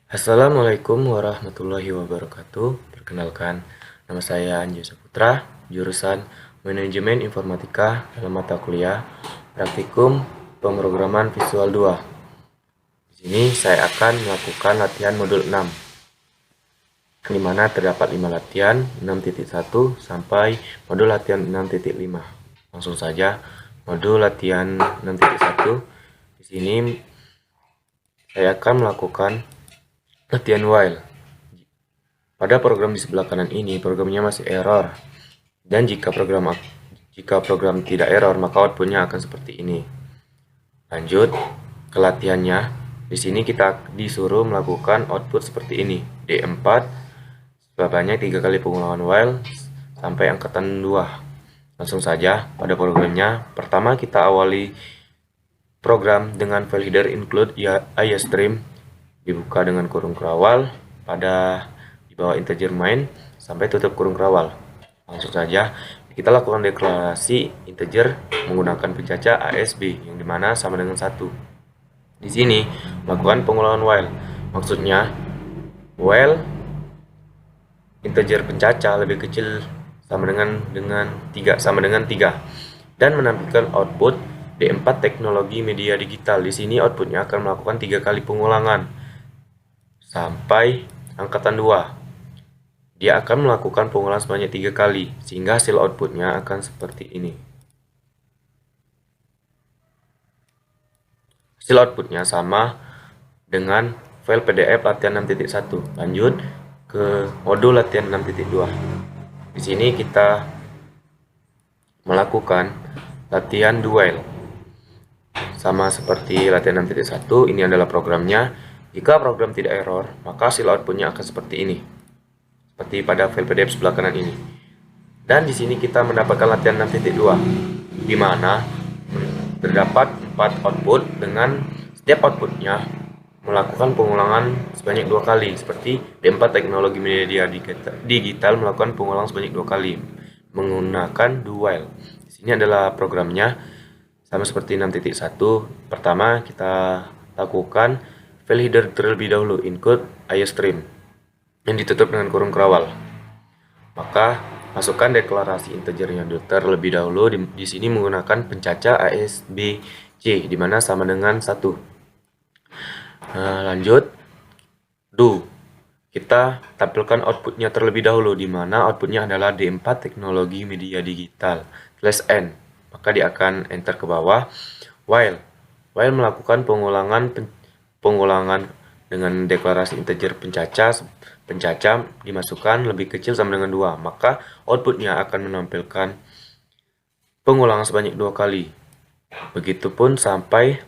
Assalamualaikum warahmatullahi wabarakatuh. Perkenalkan, nama saya Anjo Saputra, jurusan Manajemen Informatika dalam mata kuliah Praktikum Pemrograman Visual 2. Di sini saya akan melakukan latihan modul 6, di mana terdapat 5 latihan 6.1 sampai modul latihan 6.5. Langsung saja, modul latihan 6.1. Di sini saya akan melakukan latihan while. Pada program di sebelah kanan ini, programnya masih error. Dan jika program tidak error, maka outputnya akan seperti ini. Lanjut ke latihannya. Di sini kita disuruh melakukan output seperti ini. D4 sebanyak 3 kali pengulangan while sampai angkatan 2. Langsung saja pada programnya. Pertama kita awali program dengan file header include IStream, dibuka dengan kurung kerawal pada di bawah integer main sampai tutup kurung kerawal. Langsung saja kita lakukan deklarasi integer menggunakan pencaca ASB yang dimana sama dengan 1. Di sini melakukan pengulangan while, maksudnya while integer pencaca lebih kecil sama dengan 3 dan menampilkan output D4 teknologi media digital. Di sini outputnya akan melakukan 3 kali pengulangan sampai angkatan 2. Dia akan melakukan pengulangan sebanyak 3 kali, sehingga hasil outputnya akan seperti ini. Hasil outputnya sama dengan file PDF latihan 6.1. Lanjut ke modul latihan 6.2. Di sini kita melakukan latihan duel. Sama seperti latihan 6.1, ini adalah programnya. Jika program tidak error, maka hasil outputnya akan seperti ini. Seperti pada file PDF sebelah kanan ini. Dan di sini kita mendapatkan latihan 6.2, di mana terdapat 4 output dengan setiap outputnya melakukan pengulangan sebanyak 2 kali. Seperti D4 teknologi media digital melakukan pengulangan sebanyak 2 kali menggunakan do while. Di sini adalah programnya sama seperti 6.1. Pertama kita lakukan file header terlebih dahulu, include IStream yang ditutup dengan kurung kerawal. Maka masukkan deklarasi integernya terlebih dahulu di sini menggunakan pencaca ASBC di mana sama dengan 1. Lanjut do. Kita tampilkan outputnya terlebih dahulu di mana outputnya adalah D4 teknologi media digital /n. Maka dia akan enter ke bawah. While melakukan pengulangan dengan deklarasi integer pencaca dimasukkan lebih kecil sama dengan 2, maka outputnya akan menampilkan pengulangan sebanyak 2 kali. Begitupun sampai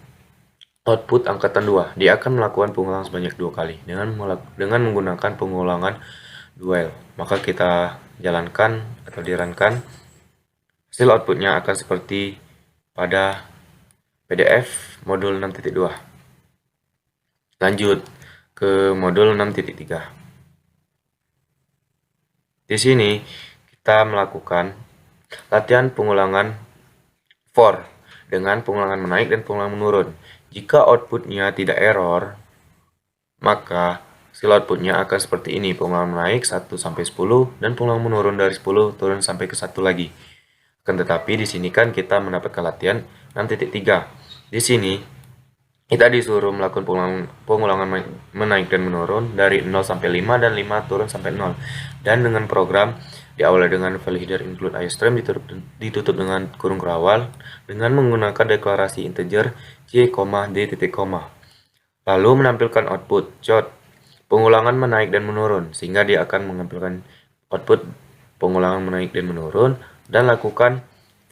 output angkatan 2, dia akan melakukan pengulangan sebanyak 2 kali dengan menggunakan pengulangan duel. Maka kita jalankan atau dirankan. Hasil outputnya akan seperti pada PDF modul 6.2. Lanjut ke modul 6.3. Di sini kita melakukan latihan pengulangan for dengan pengulangan menaik dan pengulangan menurun. Jika outputnya tidak error, maka hasil outputnya akan seperti ini. Pengulangan menaik 1 sampai 10 dan pengulangan menurun dari 10 turun sampai ke 1 lagi. Akan tetapi di sini kan kita mendapatkan latihan 6.3. Di sini kita disuruh melakukan pengulangan menaik dan menurun dari 0 sampai 5 dan 5 turun sampai 0. Dan dengan program diawali dengan file header include IStream ditutup dengan kurung kerawal dengan menggunakan deklarasi integer c, d, titik koma. Lalu menampilkan output chart pengulangan menaik dan menurun, sehingga dia akan menampilkan output pengulangan menaik dan menurun dan lakukan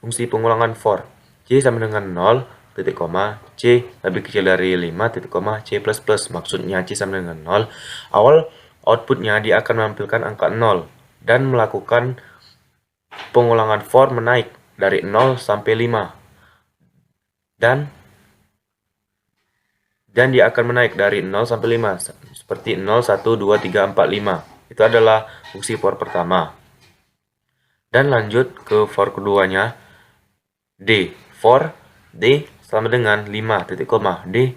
fungsi pengulangan for c sama dengan 0 titik koma c lebih kecil dari 5 titik koma c plus plus, maksudnya c sama dengan 0. Awal outputnya dia akan menampilkan angka 0 dan melakukan pengulangan for menaik dari 0 sampai 5 dan dia akan menaik dari 0 sampai 5 seperti 0 1 2 3 4 5. Itu adalah fungsi for pertama. Dan lanjut ke for keduanya, D. For D sama dengan 5 titik koma D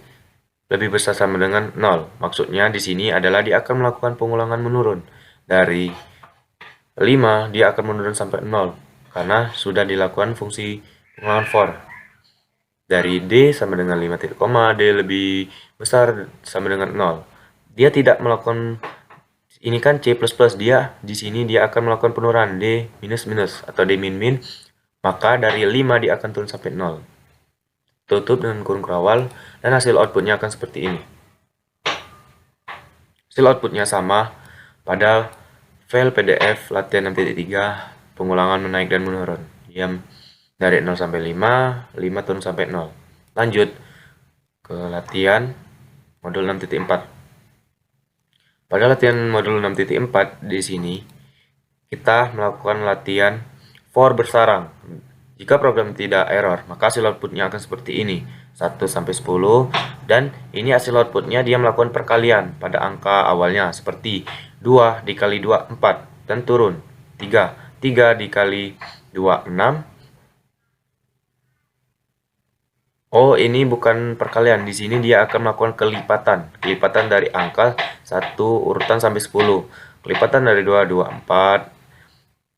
lebih besar sama dengan 0. Maksudnya di sini adalah dia akan melakukan pengulangan menurun. Dari 5 dia akan menurun sampai 0 karena sudah dilakukan fungsi pengulangan for. Dari D sama dengan 5 titik koma, D lebih besar sama dengan 0. Dia tidak melakukan, ini kan C++, dia di sini dia akan melakukan penurunan D minus minus atau D min min, maka dari 5 dia akan turun sampai 0. Tutup dengan kurung kerawal dan hasil outputnya akan seperti ini. Hasil outputnya sama pada file PDF latihan 6.3 pengulangan menaik dan menurun. Diam dari 0 sampai 5, 5 turun sampai 0. Lanjut ke latihan modul 6.4. Pada latihan modul 6.4 di sini kita melakukan latihan for bersarang. Jika program tidak error, maka hasil outputnya akan seperti ini, 1 sampai 10, dan ini hasil outputnya dia melakukan perkalian pada angka awalnya, seperti 2 dikali 2, 4, dan turun, 3, 3 dikali 2, 6. Oh, ini bukan perkalian, di sini dia akan melakukan kelipatan dari angka 1 urutan sampai 10, kelipatan dari 2, 2, 4,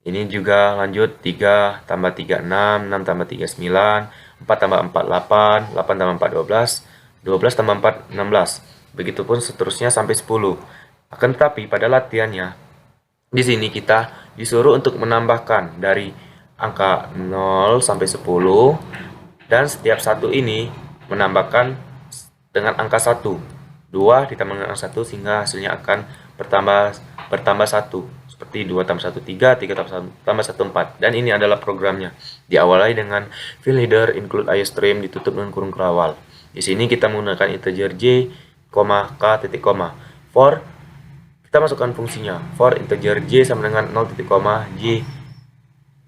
ini juga lanjut 3 tambah 3, 6, 6 tambah 3, 9, 4 tambah 4, 8, 8 tambah 4, 12, 12 tambah 4, 16. Begitupun seterusnya sampai 10. Akan tetapi pada latihannya, di sini kita disuruh untuk menambahkan dari angka 0 sampai 10, dan setiap satu ini menambahkan dengan angka 1. 2 ditambah dengan angka 1 sehingga hasilnya akan bertambah 1. Seperti 2 tambah 1, 3, 3 tambah 1, 4. Dan ini adalah programnya. Diawali dengan field header, include IOStream, ditutup dengan kurung kerawal. Di sini kita menggunakan integer j, k, titik koma. For, kita masukkan fungsinya. For integer j sama dengan 0, titik koma, j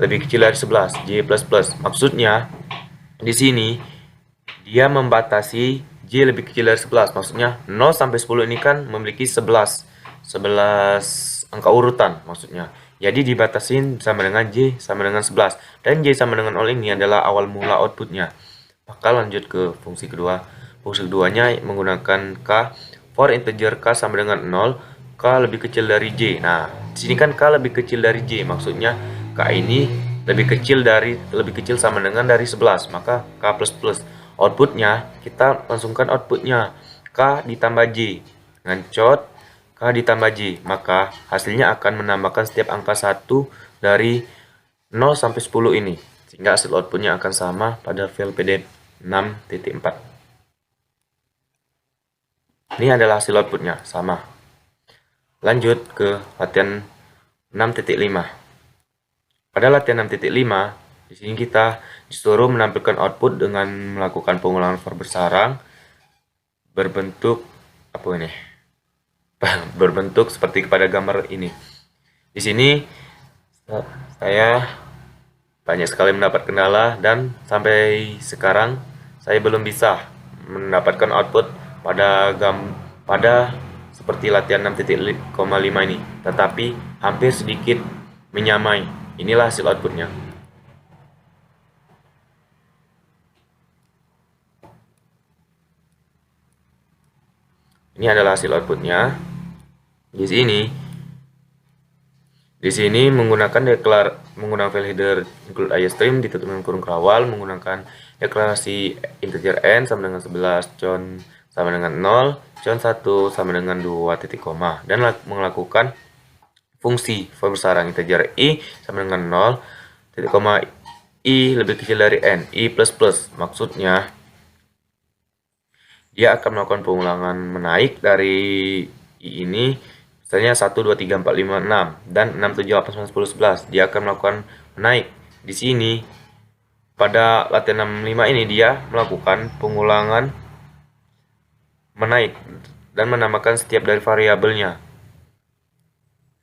lebih kecil dari 11, j plus plus. Maksudnya, di sini, dia membatasi j lebih kecil dari 11. Maksudnya, 0 sampai 10 ini kan memiliki 11 angka urutan maksudnya. Jadi dibatasin sama dengan J sama dengan 11. Dan J sama dengan 0 ini adalah awal mula outputnya. Maka lanjut ke fungsi kedua. Fungsi keduanya menggunakan K. For integer K sama dengan 0, K lebih kecil dari J. Nah, di sini kan K lebih kecil dari J. Maksudnya K ini lebih kecil sama dengan dari 11. Maka K plus plus. Outputnya kita langsungkan outputnya K ditambah J. Ngancot K ditambah J, maka hasilnya akan menambahkan setiap angka 1 dari 0 sampai 10 ini, sehingga hasil outputnya akan sama pada file PDF 6.4. Ini adalah hasil outputnya, sama. Lanjut ke latihan 6.5. Pada latihan 6.5, di sini kita disuruh menampilkan output dengan melakukan pengulangan for bersarang berbentuk apa ini? Berbentuk seperti pada gambar ini. Di sini saya banyak sekali mendapat kendala dan sampai sekarang saya belum bisa mendapatkan output pada seperti latihan 6.5 ini, tetapi hampir sedikit menyamai. Inilah hasil outputnya. Ini adalah hasil outputnya. Di sini menggunakan file header include IOStream, ditutup dengan kurung kerawal, menggunakan deklarasi integer n sama dengan 11, con sama dengan 0, con 1 sama dengan 2 titik koma, dan melakukan fungsi for bersarang integer i sama dengan 0 titik koma i lebih kecil dari n, i plus plus. Maksudnya dia akan melakukan pengulangan menaik dari i ini. Misalnya 1, 2, 3, 4, 5, 6, dan 6, 7, 8, 9, 10, 11. Dia akan melakukan menaik. Di sini, pada latihan 65 ini, dia melakukan pengulangan menaik dan menambahkan setiap dari variabelnya.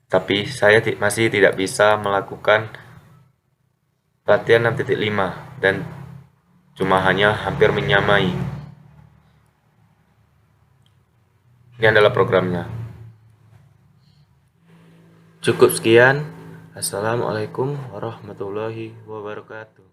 Tapi saya masih tidak bisa melakukan latihan 6.5 dan cuma hanya hampir menyamai. Ini adalah programnya. Cukup sekian. Assalamualaikum warahmatullahi wabarakatuh.